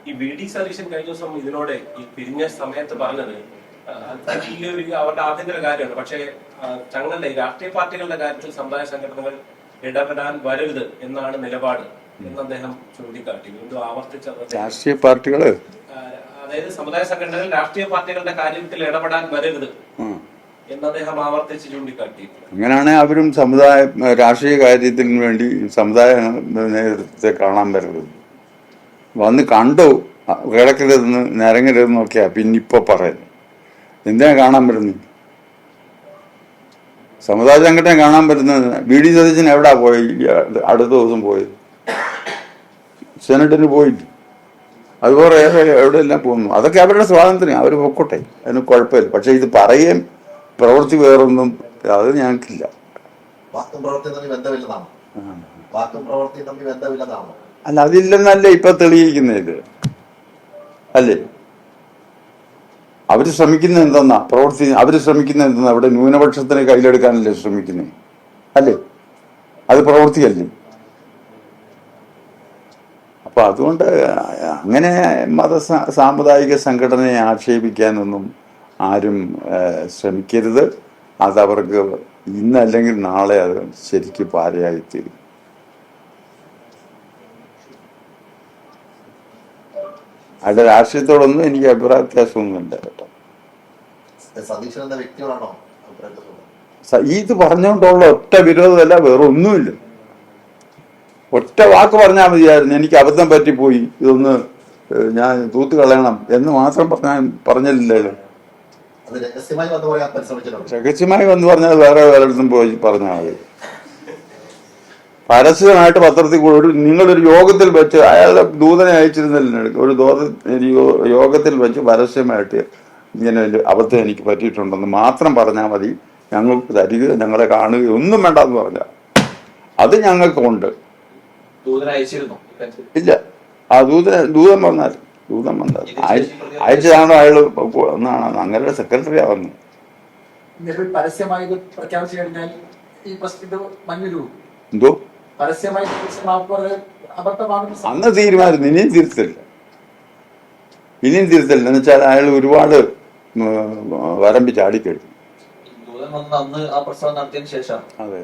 ഈ V D Satheesan കഴിഞ്ഞ ദിവസം ഇതിനോട് ഈ പിരിഞ്ഞ സമയത്ത് പറഞ്ഞത് അവരുടെ ആഭ്യന്തര കാര്യമാണ്. പക്ഷേ തങ്ങളുടെ രാഷ്ട്രീയ പാർട്ടികളുടെ കാര്യത്തിൽ സമുദായ സംഘടനകൾ ഇടപെടാൻ വരരുത് എന്നാണ് നിലപാട് എന്ന് അദ്ദേഹം ചൂണ്ടിക്കാട്ടി. വീണ്ടും ആവർത്തിച്ചത് രാഷ്ട്രീയ പാർട്ടികള്, അതായത് സമുദായ സംഘടനകൾ രാഷ്ട്രീയ പാർട്ടികളുടെ കാര്യത്തിൽ ഇടപെടാൻ വരരുത് എന്ന് അദ്ദേഹം ആവർത്തിച്ച് ചൂണ്ടിക്കാട്ടി. അങ്ങനെയാണെങ്കിൽ അവരും രാഷ്ട്രീയ കാര്യത്തിന് വേണ്ടി സമുദായ നേതൃത്വത്തെ കാണാൻ വരരുത്. വന്ന് കണ്ടു കിടക്കരുതെന്ന് നിരങ്ങരുതെന്നൊക്കെയാ പിന്നിപ്പോ പറയുന്നത്. എന്തിനാ കാണാൻ വരുന്നത്? സമുദായ സംഘടന കാണാൻ പറ്റുന്നത് വി ഡി സതീശൻ എവിടാ പോയി? അടുത്ത ദിവസം പോയത് സെനറ്റിന് പോയിട്ട്, അതുപോലെ എവിടെയെല്ലാം പോകുന്നു. അതൊക്കെ അവരുടെ സ്വാതന്ത്ര്യം, അവർ പൊക്കോട്ടെ, അതിന് കുഴപ്പമില്ല. പക്ഷെ ഇത് പറയുകയും പ്രവൃത്തി വേറൊന്നും അത് ഞങ്ങൾക്കില്ല. അല്ല, അതില്ലെന്നല്ലേ ഇപ്പൊ തെളിയിക്കുന്നത് ഇത് അല്ലേ? അവര് ശ്രമിക്കുന്നത് എന്തെന്നാ പ്രവൃത്തി, അവര് ശ്രമിക്കുന്നത് എന്തെന്നാ? അവിടെ ന്യൂനപക്ഷത്തിനെ കയ്യിലെടുക്കാനല്ലേ ശ്രമിക്കുന്നത് അല്ലേ? അത് പ്രവൃത്തിയല്ലേ? അപ്പൊ അതുകൊണ്ട് അങ്ങനെ സാമുദായിക സംഘടനയെ ആക്ഷേപിക്കാനൊന്നും ആരും ശ്രമിക്കരുത്. അതവർക്ക് ഇന്നല്ലെങ്കിൽ നാളെ അത് ശരിക്കും പാരയായിത്തീരും. അവിടെ രാഷ്ട്രീയത്തോടൊന്നും എനിക്ക് അഭിപ്രായ വ്യത്യാസമൊന്നുമില്ല കേട്ടോ. ഇത് പറഞ്ഞുകൊണ്ടുള്ള ഒറ്റ വിരോധമല്ല, വേറെ ഒന്നുമില്ല. ഒറ്റ വാക്ക് പറഞ്ഞാൽ മതിയായിരുന്നു, എനിക്ക് അബദ്ധം പറ്റിപ്പോയി, ഇതൊന്ന് ഞാൻ തൂത്ത് കളയണം എന്ന് മാത്രം പറഞ്ഞില്ലല്ലോ. രഹസ്യമായി വന്ന് പറഞ്ഞാൽ വേറെ വേറെടുത്തും പോയി പറഞ്ഞാൽ മതി. പരസ്യമായിട്ട് പത്രത്തിൽ കൂടെ നിങ്ങളൊരു യോഗത്തിൽ വെച്ച് അയാളുടെ ദൂതനെ അയച്ചിരുന്നില്ല, ഒരു യോഗത്തിൽ വെച്ച് പരസ്യമായിട്ട് ഇങ്ങനെ ഒരു അബദ്ധം എനിക്ക് പറ്റിയിട്ടുണ്ടെന്ന് മാത്രം പറഞ്ഞാൽ മതി. ഞങ്ങൾക്ക് തരിക, ഞങ്ങളെ കാണുക, ഒന്നും വേണ്ടെന്ന് പറഞ്ഞാൽ അത് ഞങ്ങൾക്കുണ്ട്. ഇല്ല, ആ ദൂതൻ വന്നാൽ അയച്ചതാണോ അയാള് എന്നാണ് അങ്ങനെ സെക്രട്ടറിയാ വന്നു. എന്തോ അന്ന് തീരുമാനം ഇനിയും തിരുത്തില്ല എന്ന് വെച്ചാൽ അയാൾ ഒരുപാട് വരമ്പി ചാടിക്കഴിഞ്ഞു. അന്ന് ആ പ്രസ്താവന നടത്തിയതിനു ശേഷം അതെ.